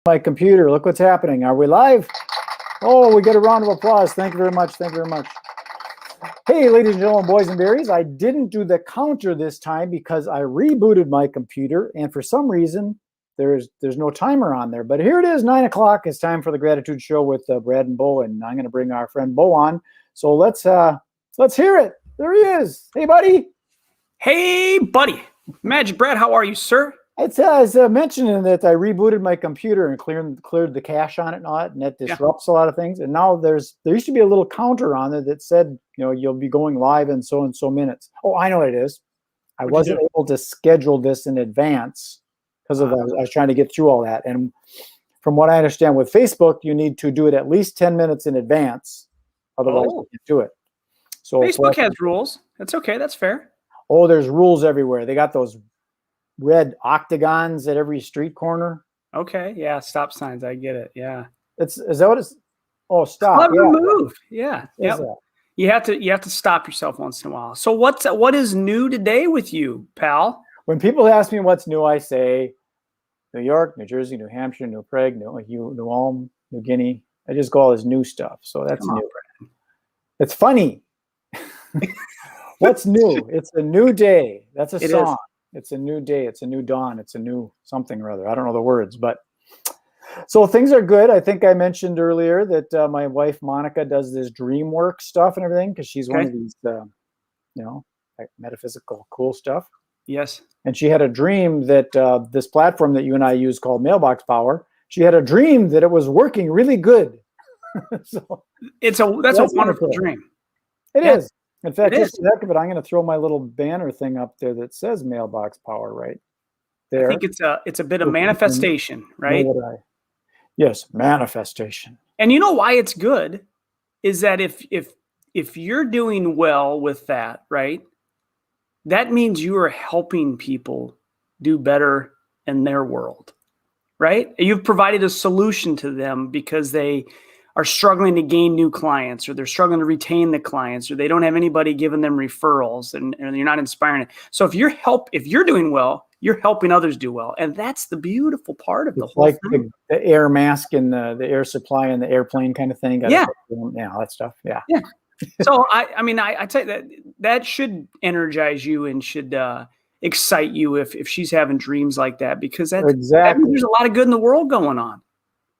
My computer. Look what's happening. Are we live? Oh, we get a round of applause. Thank you very much. Thank you very much. Hey, ladies and gentlemen, boys and berries. I didn't do the counter this time because I rebooted my computer, and for some reason, there's no timer on there. But here it is, 9 o'clock. It's time for the Gratitude Show with Brad and Bo, and I'm going to bring our friend Bo on. So let's hear it. There he is. Hey, buddy. Hey, buddy. MagicBrad, how are you, sir? It's as mentioning that I rebooted my computer and cleared the cache on it and all that, and that disrupts a lot of things. And now there used to be a little counter on there that said, you'll be going live in so and so minutes. Oh, I know what it is. I wasn't able to schedule this in advance because I was trying to get through all that. And from what I understand with Facebook, you need to do it at least 10 minutes in advance. Otherwise, you can't do it. So Facebook has rules. That's okay. That's fair. Oh, there's rules everywhere. They got those red octagons at every street corner. Okay, yeah, stop signs. I get it. Yeah, is that what it's? Oh, stop! Clever move. Yeah, yeah. You have to stop yourself once in a while. So what is new today with you, pal? When people ask me what's new, I say New York, New Jersey, New Hampshire, New Prague, New Ulm, New Guinea. I just go all this new stuff. So that's new. It's funny. What's new? It's a new day. That's a song. It's a new day. It's a new dawn. It's a new something or other. I don't know the words, but so things are good. I think I mentioned earlier that my wife, Monica, does this dream work stuff and everything because she's one of these, like metaphysical cool stuff. Yes. And she had a dream that this platform that you and I use called Mailbox Power, she had a dream that it was working really good. So that's a wonderful dream. It is. In fact, just the heck of it, I'm going to throw my little banner thing up there that says Mailbox Power right there. I think it's a bit of manifestation, right? Yes, manifestation. And you know why it's good is that if you're doing well with that, right, that means you are helping people do better in their world, right? You've provided a solution to them because they are struggling to gain new clients, or they're struggling to retain the clients, or they don't have anybody giving them referrals, and you're not inspiring it. So if you're doing well, you're helping others do well. And that's the beautiful part of the whole thing. The air mask and the air supply and the airplane kind of thing. Yeah, all that stuff. Yeah. So I tell you that should energize you and should excite you if she's having dreams like that, because that means there's a lot of good in the world going on.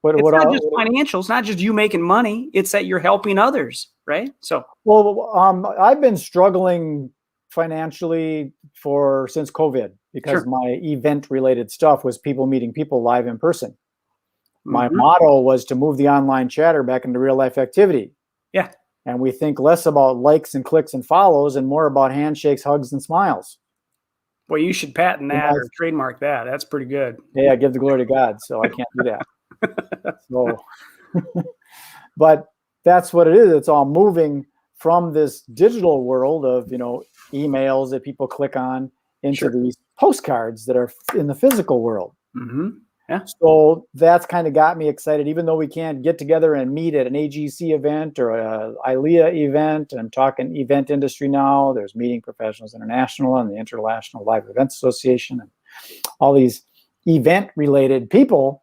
It's not just financial. It's not just you making money. It's that you're helping others, right? So, I've been struggling financially since COVID because my event-related stuff was people meeting people live in person. My motto was to move the online chatter back into real-life activity. Yeah. And we think less about likes and clicks and follows and more about handshakes, hugs, and smiles. Well, you should patent that or trademark that. That's pretty good. Yeah, give the glory to God. So I can't do that. So, but that's what it is. It's all moving from this digital world of, emails that people click on into these postcards that are in the physical world. Yeah. So that's kind of got me excited, even though we can't get together and meet at an AGC event or a ILEA event. I'm talking event industry now. There's Meeting Professionals International and the International Live Events Association and all these event related people.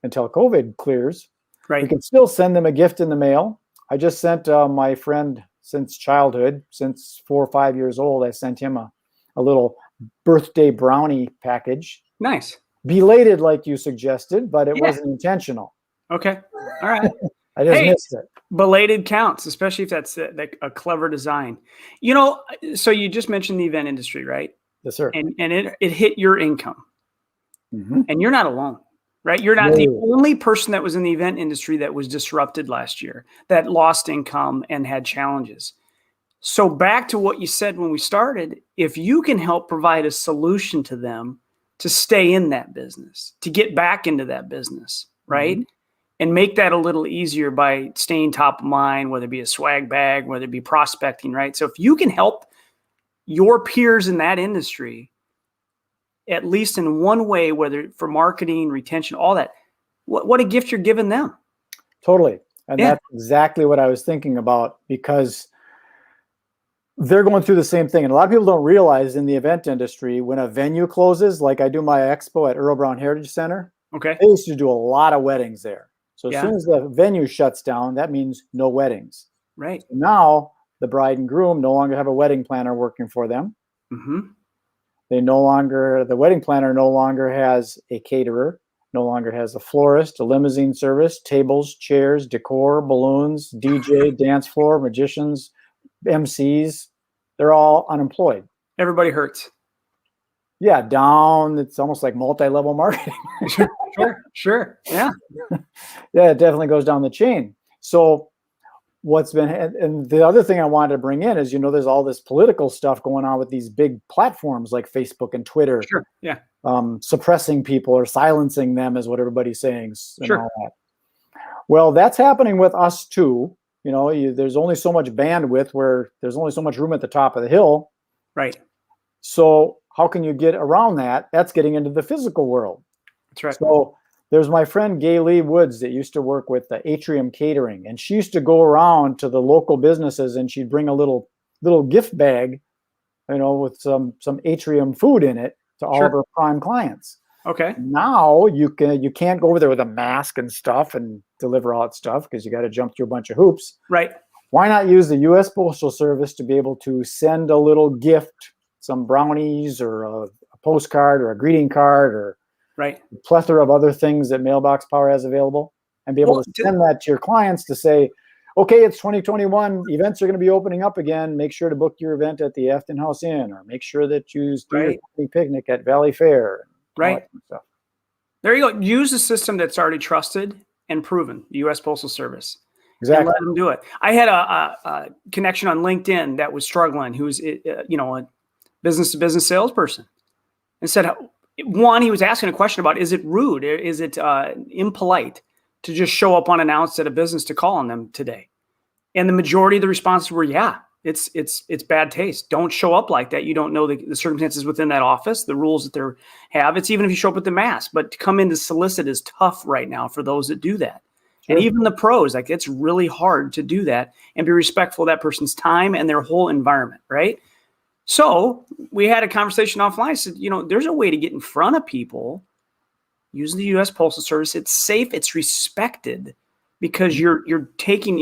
Until COVID clears, we can still send them a gift in the mail. I just sent my friend since childhood, since 4 or 5 years old, I sent him a little birthday brownie package. Nice. Belated, like you suggested, but it wasn't intentional. Okay. All right. I just missed it. Belated counts, especially if that's a clever design. So you just mentioned the event industry, right? Yes, sir. And it hit your income. And you're not alone. Right? You're not the only person that was in the event industry that was disrupted last year, that lost income and had challenges. So back to what you said when we started, if you can help provide a solution to them to stay in that business, to get back into that business, right? And make that a little easier by staying top of mind, whether it be a swag bag, whether it be prospecting, right? So if you can help your peers in that industry, at least in one way, whether for marketing, retention, all that, what a gift you're giving them. Totally. And that's exactly what I was thinking about, because they're going through the same thing. And a lot of people don't realize in the event industry, when a venue closes, like I do my expo at Earl Brown Heritage Center, Okay. They used to do a lot of weddings there. So as Yeah. soon as the venue shuts down, that means no weddings. Right. Now the bride and groom no longer have a wedding planner working for them. Mm-hmm. The wedding planner no longer has a caterer, no longer has a florist, a limousine service, tables, chairs, decor, balloons, DJ, dance floor, magicians, MCs. They're all unemployed. Everybody hurts. Yeah, down. It's almost like multi-level marketing. Sure. Yeah. Yeah, it definitely goes down the chain. So and the other thing I wanted to bring in is, there's all this political stuff going on with these big platforms like Facebook and Twitter. Sure. Yeah. Suppressing people or silencing them is what everybody's saying. And Sure. all that. Well, that's happening with us too. There's only so much bandwidth where there's only so much room at the top of the hill. Right. So how can you get around that? That's getting into the physical world. That's right. So there's my friend Gay Lee Woods that used to work with the Atrium Catering, and she used to go around to the local businesses and she'd bring a little gift bag, with some Atrium food in it to all of her prime clients. Okay. Now you can't go over there with a mask and stuff and deliver all that stuff because you got to jump through a bunch of hoops. Right. Why not use the U.S. Postal Service to be able to send a little gift, some brownies or a postcard or a greeting card or a plethora of other things that Mailbox Power has available, and be able to send that to your clients to say, okay, it's 2021, events are going to be opening up again. Make sure to book your event at the Afton House Inn, or make sure that you do your company picnic at Valley Fair. Right. There you go. Use a system that's already trusted and proven, the U.S. Postal Service. Exactly. And let them do it. I had a connection on LinkedIn that was struggling, who's a business-to-business salesperson, and said, one, he was asking a question about, is it rude? Is it impolite to just show up unannounced at a business to call on them today? And the majority of the responses were, yeah, it's bad taste. Don't show up like that. You don't know the circumstances within that office, the rules that they have. It's even if you show up with the mask, but to come in to solicit is tough right now for those that do that. Sure. And even the pros, like, it's really hard to do that and be respectful of that person's time and their whole environment, right? So we had a conversation offline. I said, there's a way to get in front of people using the U.S. Postal Service. It's safe. It's respected because you're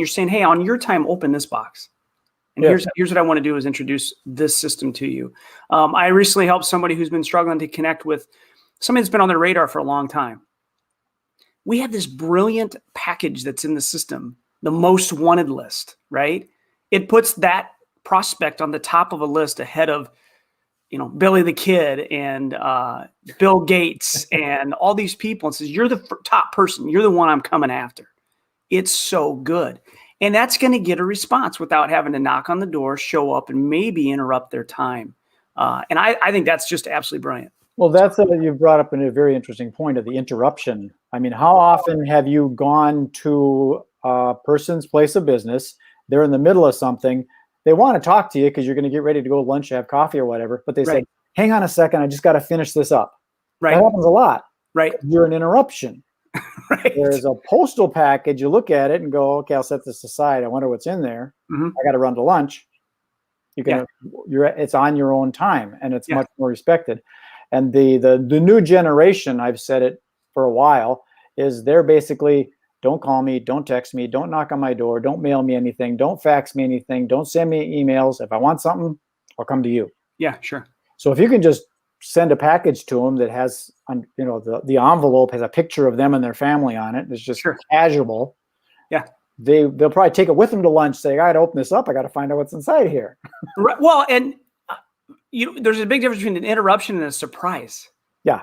saying, hey, on your time, open this box. And here's what I want to do is introduce this system to you. I recently helped somebody who's been struggling to connect with somebody that's been on their radar for a long time. We have this brilliant package that's in the system, the most wanted list, right? It puts that prospect on the top of a list ahead of, Billy the Kid and Bill Gates and all these people, and says, you're the top person. You're the one I'm coming after. It's so good. And that's going to get a response without having to knock on the door, show up, and maybe interrupt their time. And I think that's just absolutely brilliant. Well, you've brought up a very interesting point of the interruption. I mean, how often have you gone to a person's place of business? They're in the middle of something. They want to talk to you because you're going to get ready to go to lunch, have coffee or whatever. But they say, hang on a second, I just got to finish this up. Right. That happens a lot. Right. You're an interruption. Right. There's a postal package. You look at it and go, okay, I'll set this aside. I wonder what's in there. Mm-hmm. I got to run to lunch. It's on your own time, and it's much more respected. And the new generation, I've said it for a while, is they're basically, don't call me, don't text me, don't knock on my door, don't mail me anything, don't fax me anything, don't send me emails. If I want something, I'll come to you. Yeah, sure. So if you can just send a package to them that has, the envelope has a picture of them and their family on it, it's just casual. Yeah. They'll probably take it with them to lunch, say, I got to open this up. I got to find out what's inside here. Right. Well, and there's a big difference between an interruption and a surprise. Yeah.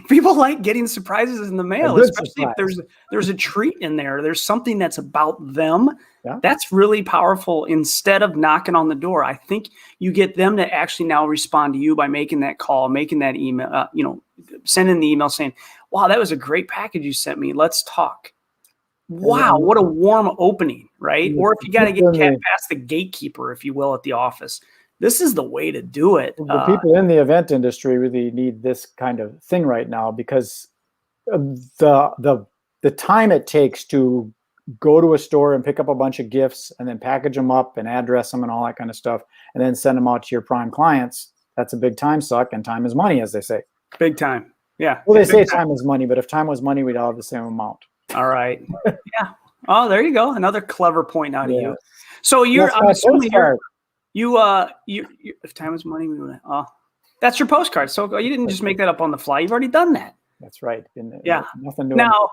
People like getting surprises in the mail, especially if there's a treat in there. There's something that's about them. Yeah. That's really powerful. Instead of knocking on the door, I think you get them to actually now respond to you by making that call, making that email, sending the email saying, wow, that was a great package you sent me. Let's talk. Wow, what a warm opening, right? Or if you got to get past the gatekeeper, if you will, at the office. This is the way to do it. The people in the event industry really need this kind of thing right now because the time it takes to go to a store and pick up a bunch of gifts and then package them up and address them and all that kind of stuff and then send them out to your prime clients, that's a big time suck, and time is money, as they say. Big time. Yeah. Well, they say time is money, but if time was money, we'd all have the same amount. All right. Yeah. Oh, there you go. Another clever point out of you. Yes. So I'm assuming postcard. you if time is money, we would. Oh, that's your postcard. So you didn't just make that up on the fly. You've already done that. That's right. Yeah. Nothing new. Now,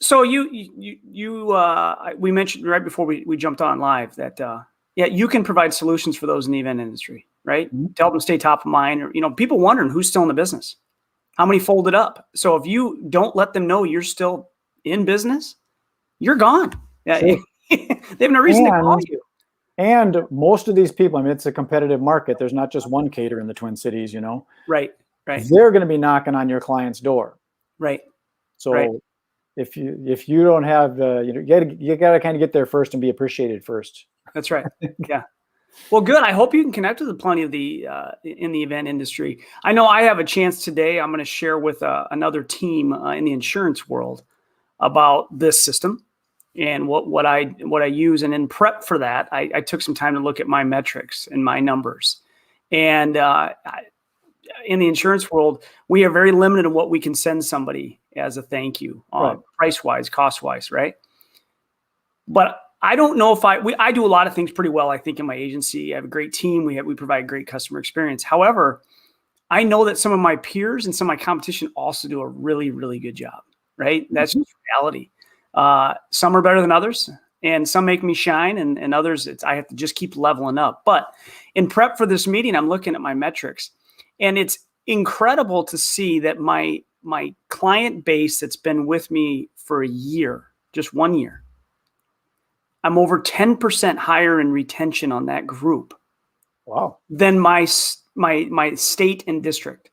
so we mentioned right before we jumped on live that you can provide solutions for those in the event industry, right? Mm-hmm. To help them stay top of mind, or people wondering who's still in the business, how many folded up. So if you don't let them know you're still in business, you're gone. Sure. They have no reason to call you. And most of these people, I mean, it's a competitive market. There's not just one caterer in the Twin Cities, Right. They're going to be knocking on your client's door. Right. So if you don't have, you got to kind of get there first and be appreciated first. That's right. Yeah. Well, good. I hope you can connect with plenty of the in the event industry. I know I have a chance today. I'm going to share with another team in the insurance world about this system and what I use. And in prep for that, I took some time to look at my metrics and my numbers. And in the insurance world, we are very limited in what we can send somebody as a thank you, price-wise, cost-wise, right? But I don't know if I do a lot of things pretty well, I think, in my agency. I have a great team. We provide great customer experience. However, I know that some of my peers and some of my competition also do a really, really good job, right? That's just reality. Some are better than others, and some make me shine, and others, I have to just keep leveling up. But in prep for this meeting, I'm looking at my metrics, and it's incredible to see that my client base that's been with me for a year, just 1 year, I'm over 10% higher in retention on that group. Wow. Than my state and district.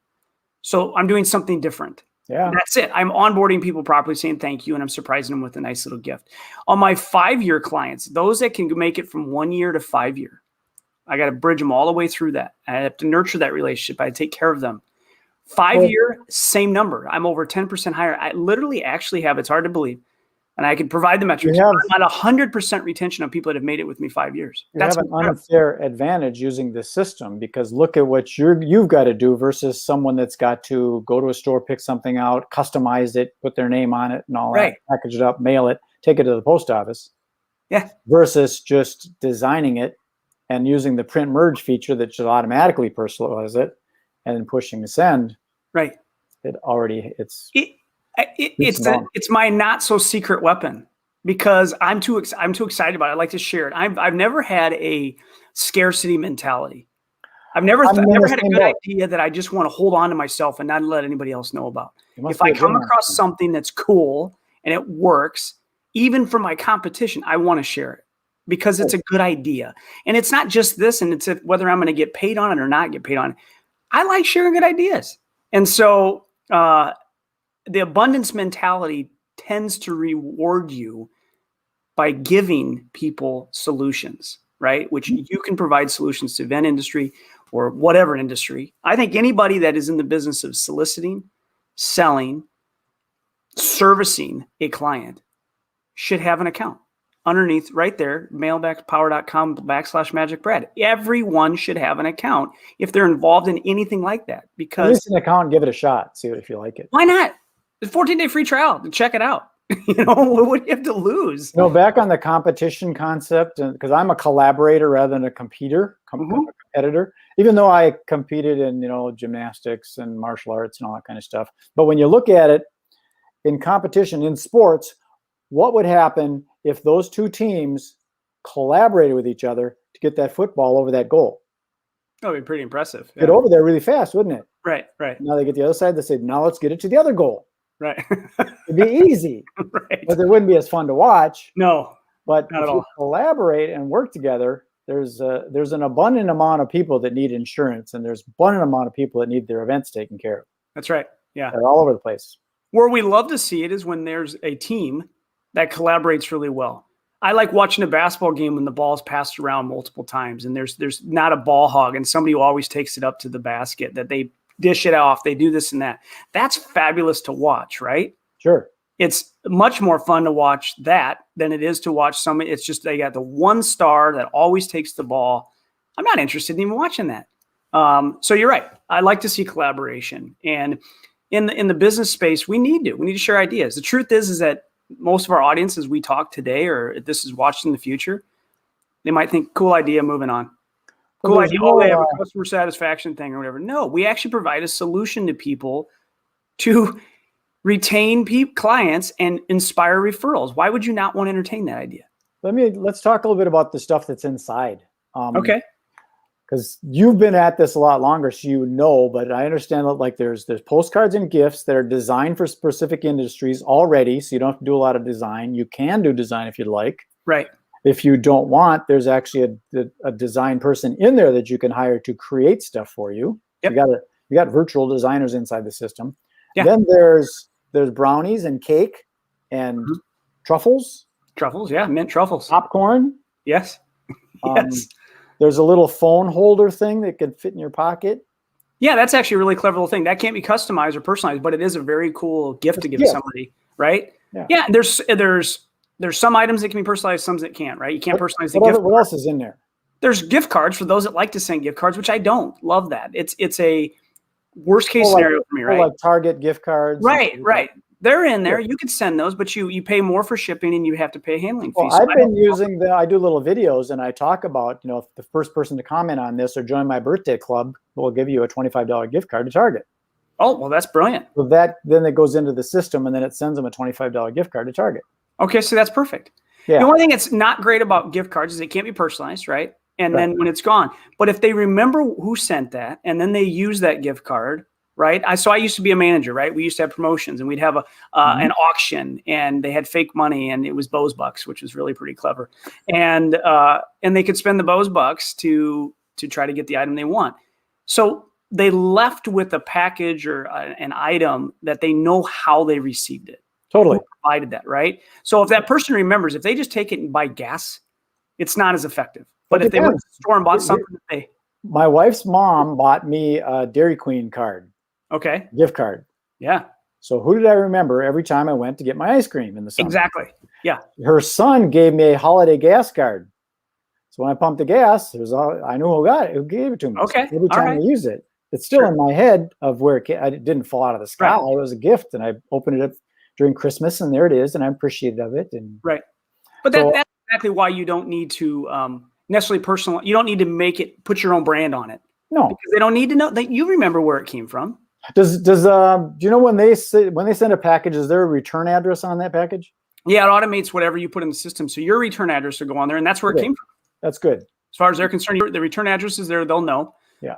So I'm doing something different. Yeah. That's it. I'm onboarding people properly, saying thank you, and I'm surprising them with a nice little gift. On my 5-year clients, those that can make it from 1 year to 5 year, I got to bridge them all the way through that. I have to nurture that relationship. I take care of them. 5-year, same number. I'm over 10% higher. I literally actually have, it's hard to believe, and I can provide the metrics. I'm at 100% retention of people that have made it with me 5 years. That's an unfair advantage using this system, because look at what you've got to do versus someone that's got to go to a store, pick something out, customize it, put their name on it and all that, package it up, mail it, take it to the post office. Yeah. Versus just designing it and using the print merge feature that should automatically personalize it and then pushing send. Right. It's my not so secret weapon, because I'm too excited about it. I like to share it. I've never had a scarcity mentality. I've never had a good idea that I just want to hold on to myself and not let anybody else know about. If I come across something that's cool and it works, even for my competition, I want to share it because it's a good idea. And it's not just this, and it's whether I'm going to get paid on it or not get paid on it. I like sharing good ideas. And so, the abundance mentality tends to reward you by giving people solutions, right? Which you can provide solutions to event industry or whatever industry. I think anybody that is in the business of soliciting, selling, servicing a client should have an account underneath right there, mailbackpower.com/MagicBrad. Everyone should have an account if they're involved in anything like that. Because at least an account, give it a shot, see if you like it. Why not? It's a 14-day free trial to check it out. What do you have to lose? Back on the competition concept, because I'm a collaborator rather than a competitor, even though I competed in, gymnastics and martial arts and all that kind of stuff. But when you look at it in competition, in sports, what would happen if those two teams collaborated with each other to get that football over that goal? That would be pretty impressive. Get over there really fast, wouldn't it? Right. Now they get the other side, they say, now let's get it to the other goal. Right. It'd be easy. Right. But it wouldn't be as fun to watch. No. But if you collaborate and work together, there's an abundant amount of people that need insurance, and there's abundant amount of people that need their events taken care of. That's right. Yeah. They're all over the place. Where we love to see it is when there's a team that collaborates really well. I like watching a basketball game when the ball's passed around multiple times and there's not a ball hog and somebody who always takes it up to the basket, that they dish it off, they do this and that. That's fabulous to watch, right? Sure. It's much more fun to watch that than it is to watch somebody. It's just they got the one star that always takes the ball. I'm not interested in even watching that. So you're right. I like to see collaboration. And in the business space, we need to share ideas. The truth is that most of our audience, as we talk today, or if this is watched in the future, they might think, cool idea, moving on. Cool idea. Oh, they have a customer satisfaction thing or whatever. No, we actually provide a solution to people to retain clients and inspire referrals. Why would you not want to entertain that idea? Let's talk a little bit about the stuff that's inside. Okay. Because you've been at this a lot longer, so you know, but I understand that like there's postcards and gifts that are designed for specific industries already, so you don't have to do a lot of design. You can do design if you'd like. Right. If you don't want, there's actually a design person in there that you can hire to create stuff for you. Yep. You got virtual designers inside the system. Yeah. Then there's brownies and cake and truffles. Truffles, yeah, mint truffles. Popcorn. Yes. Yes. There's a little phone holder thing that could fit in your pocket. Yeah, that's actually a really clever little thing. That can't be customized or personalized, but it is a very cool gift to give somebody, right? Yeah. There's some items that can be personalized, some that can't, right? You can't personalize the gift. What else is in there? There's gift cards for those that like to send gift cards, which I don't love that. It's a worst case scenario for me, right? Like Target gift cards. Right. They're in there. You could send those, but you pay more for shipping and you have to pay handling fees. Well, I've been using I do little videos and I talk about, if the first person to comment on this or join my birthday club, we'll give you a $25 gift card to Target. Oh, well, that's brilliant. So then it goes into the system and then it sends them a $25 gift card to Target. Okay, so that's perfect. Yeah. The only thing that's not great about gift cards is they can't be personalized, right? And then when it's gone. But if they remember who sent that and then they use that gift card, right? I used to be a manager, right? We used to have promotions and we'd have an auction and they had fake money and it was Bose Bucks, which was really pretty clever. And they could spend the Bose Bucks to try to get the item they want. So they left with a package or an item that they know how they received it. Totally. Who provided that, right? So if that person remembers, if they just take it and buy gas, it's not as effective. But if they went to the store and bought something my wife's mom bought me a Dairy Queen card. Okay. Gift card. Yeah. So who did I remember every time I went to get my ice cream in the summer? Exactly. Yeah. Her son gave me a holiday gas card. So when I pumped the gas, I knew who gave it to me. Okay. So every time I use it, it's still in my head of where it didn't fall out of the sky. Right. It was a gift, and I opened it up during Christmas, and there it is, and I'm appreciative of it. And right. But that's exactly why you don't need to necessarily personal. You don't need to put your own brand on it. No, because they don't need to know that you remember where it came from. Do you know when they send a package, is there a return address on that package? Yeah, it automates whatever you put in the system. So your return address will go on there, and that's where it came from. That's good. As far as they're concerned, the return address is there. They'll know. Yeah.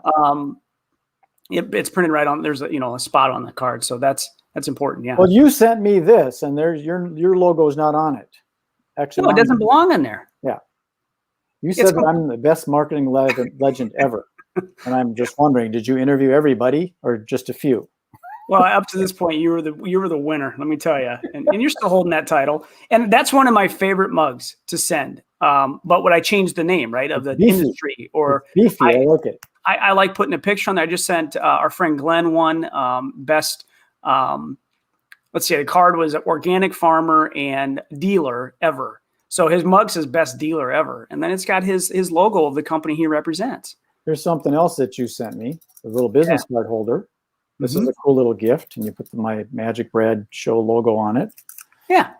It's printed right on. There's a spot on the card, so that's important. Yeah. Well, you sent me this, and there's your logo is not on it. Actually, no, it doesn't belong in there. Yeah. You said that I'm the best marketing legend ever. And I'm just wondering, did you interview everybody or just a few? Well, up to this point, you were the winner, let me tell you. And you're still holding that title. And that's one of my favorite mugs to send. But would I change the name, right, of the industry? Or beefy, I like it. I like putting a picture on there. I just sent our friend Glenn one best. Let's see, the card was organic farmer and dealer ever. So his mug says best dealer ever. And then it's got his logo of the company he represents. Here's something else that you sent me, a little business card holder. This is a cool little gift, and you put my MagicBrad show logo on it. Yeah.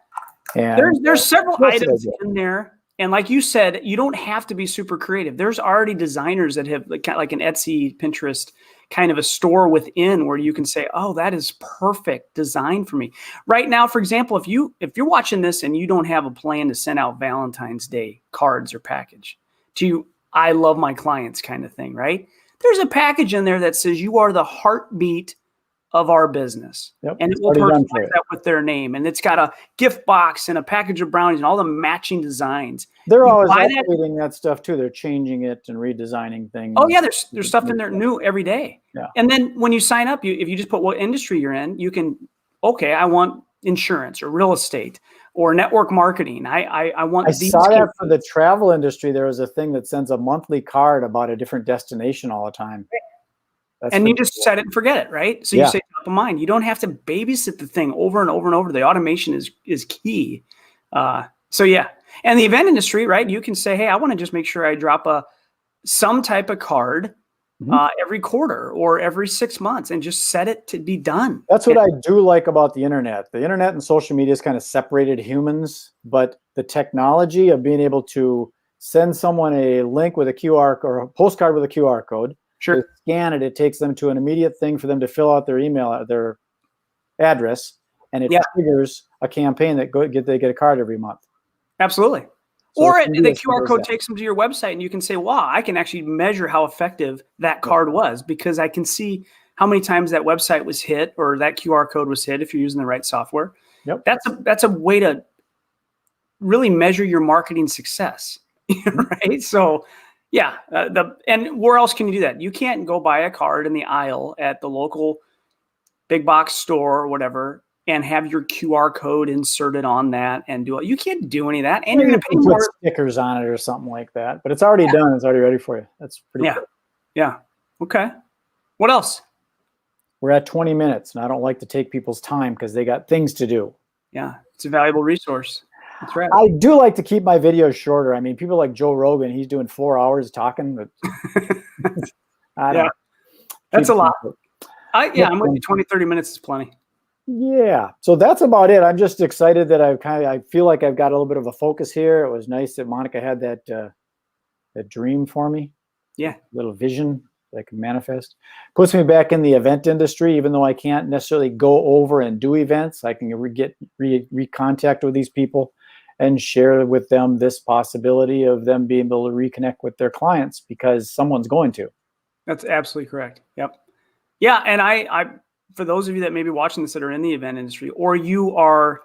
And there's several items in there. And like you said, you don't have to be super creative. There's already designers that have like an Etsy, Pinterest kind of a store within where you can say, oh, that is perfect design for me. Right now, for example, if you're watching this and you don't have a plan to send out Valentine's Day cards or package to I love my clients kind of thing, right? There's a package in there that says you are the heartbeat of our business. Yep, and it will personalize that with their name. And it's got a gift box and a package of brownies and all the matching designs. They're always updating that stuff too. They're changing it and redesigning things. Oh yeah, there's stuff in there new every day. Yeah. And then when you sign up, if you just put what industry you're in, you can, okay, I want insurance or real estate or network marketing. I want I saw that for the travel industry. There was a thing that sends a monthly card about a different destination all the time. And you just set it and forget it, right? So you say top of mind. You don't have to babysit the thing over and over and over. The automation is key. So yeah. And the event industry, right? You can say, hey, I want to just make sure I drop some type of card every quarter or every 6 months and just set it to be done. That's what I do like about the internet. The internet and social media has kind of separated humans, but the technology of being able to send someone a link with a QR or a postcard with a QR code, Sure. they scan it, it takes them to an immediate thing for them to fill out their email, their address, and it triggers a campaign that they get a card every month. Absolutely. So or the QR code takes them to your website and you can say, wow, I can actually measure how effective that card was because I can see how many times that website was hit or that QR code was hit if you're using the right software. Yep. That's a way to really measure your marketing success, right? So yeah, and where else can you do that? You can't go buy a card in the aisle at the local big box store or whatever and have your QR code inserted on that and do it. You can't do any of that. And you're going to pay more. Stickers on it or something like that, but it's already done. It's already ready for you. That's pretty cool. Yeah. Okay. What else? We're at 20 minutes and I don't like to take people's time because they got things to do. Yeah. It's a valuable resource. That's right. I do like to keep my videos shorter. I mean, people like Joe Rogan, he's doing 4 hours talking, but I don't know. That's a lot. I'm with you. 20, 30 minutes is plenty. Yeah. So that's about it. I'm just excited that I feel like I've got a little bit of a focus here. It was nice that Monica had that dream for me. Yeah. Little vision that I can manifest. Puts me back in the event industry, even though I can't necessarily go over and do events. I can recontact with these people and share with them this possibility of them being able to reconnect with their clients because someone's going to. That's absolutely correct. Yep. Yeah. And I for those of you that may be watching this that are in the event industry, or you are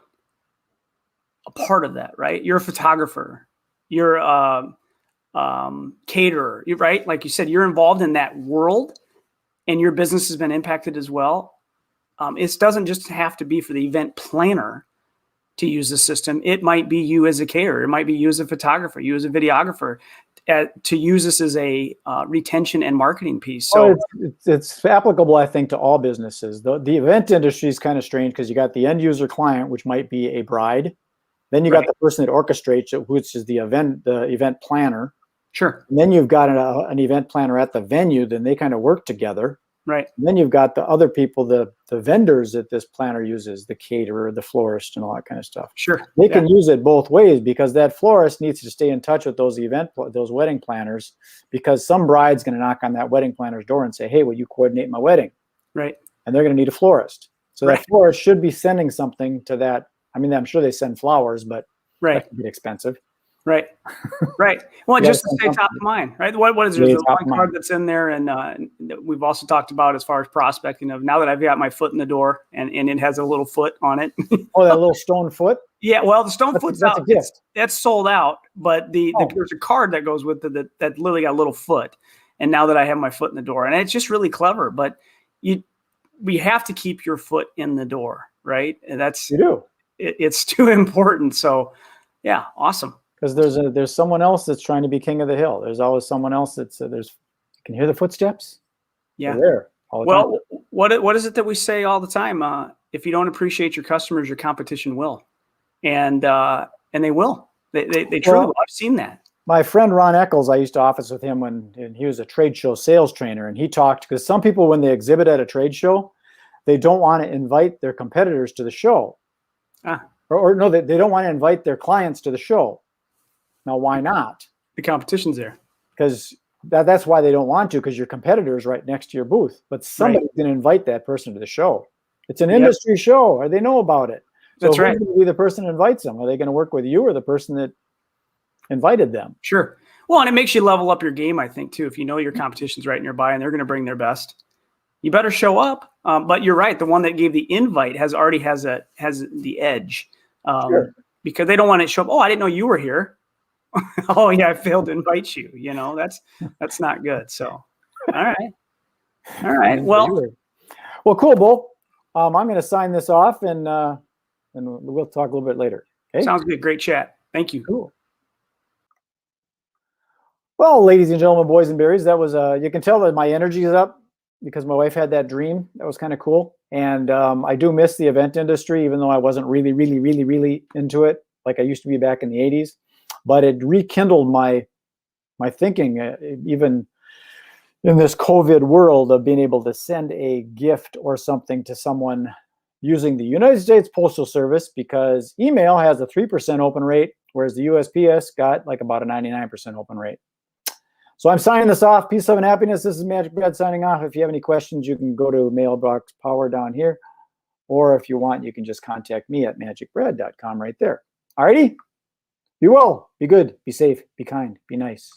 a part of that, right? You're a photographer, you're a caterer, right? Like you said, you're involved in that world and your business has been impacted as well. It doesn't just have to be for the event planner to use the system. It might be you as a caterer. It might be you as a photographer, you as a videographer, to use this as a retention and marketing piece. So it's applicable, I think, to all businesses. The event industry is kind of strange because you got the end user client, which might be a bride. Then you got the person that orchestrates it, which is the event planner. Sure. And then you've got an event planner at the venue. Then they kind of work together. Right. And then you've got the other people, the vendors that this planner uses, the caterer, the florist, and all that kind of stuff. Sure. They can use it both ways because that florist needs to stay in touch with those wedding planners because some bride's going to knock on that wedding planner's door and say, hey, will you coordinate my wedding? Right. And they're going to need a florist. So that florist should be sending something to that. I mean, I'm sure they send flowers, but that can be expensive. Right. Right. Well, just to stay top of mind, right? What is there? There's one card that's in there, and we've also talked about as far as prospecting of now that I've got my foot in the door, and it has a little foot on it. Oh, that little stone foot? Yeah. Well, the stone foot's out. That's a gift. That's sold out, but there's a card that goes with it that literally got a little foot. And now that I have my foot in the door, and it's just really clever, but we have to keep your foot in the door, right? And you do. It's too important. So, yeah, awesome. Because there's someone else that's trying to be king of the hill. There's always someone else that's you can hear the footsteps. Yeah. They're there all the time. What is it that we say all the time? If you don't appreciate your customers, your competition will, and they will. They truly will. I've seen that. My friend Ron Eccles, I used to office with him when he was a trade show sales trainer, and he talked because some people when they exhibit at a trade show, they don't want to invite their competitors to the show, or no, they don't want to invite their clients to the show. Now, why not? The competition's there. Because that's why they don't want to, because your competitor is right next to your booth. But somebody's going to invite that person to the show. It's an industry show, or they know about it. So that's right. Who's going to be the person that invites them? Are they going to work with you or the person that invited them? Sure. Well, and it makes you level up your game, I think, too. If you know your competition's right nearby and they're going to bring their best, you better show up. But you're right. The one that gave the invite has the edge because they don't want to show up. Oh, I didn't know you were here. Oh yeah, I failed to invite you. That's not good. So, all right. Well, cool, Bo. I'm going to sign this off, and we'll talk a little bit later. Okay. Sounds good. Great chat. Thank you. Cool. Well, ladies and gentlemen, boys and berries, that was you can tell that my energy is up because my wife had that dream. That was kind of cool, and I do miss the event industry, even though I wasn't really into it like I used to be back in the '80s. But it rekindled my thinking. Even in this COVID world of being able to send a gift or something to someone using the United States Postal Service, because email has a 3% open rate, whereas the USPS got like about a 99% open rate. So I'm signing this off. Peace, love, and happiness. This is MagicBrad signing off. If you have any questions, you can go to Mailbox Power down here. Or if you want, you can just contact me at magicbrad.com right there. Alrighty? Be well, be good, be safe, be kind, be nice.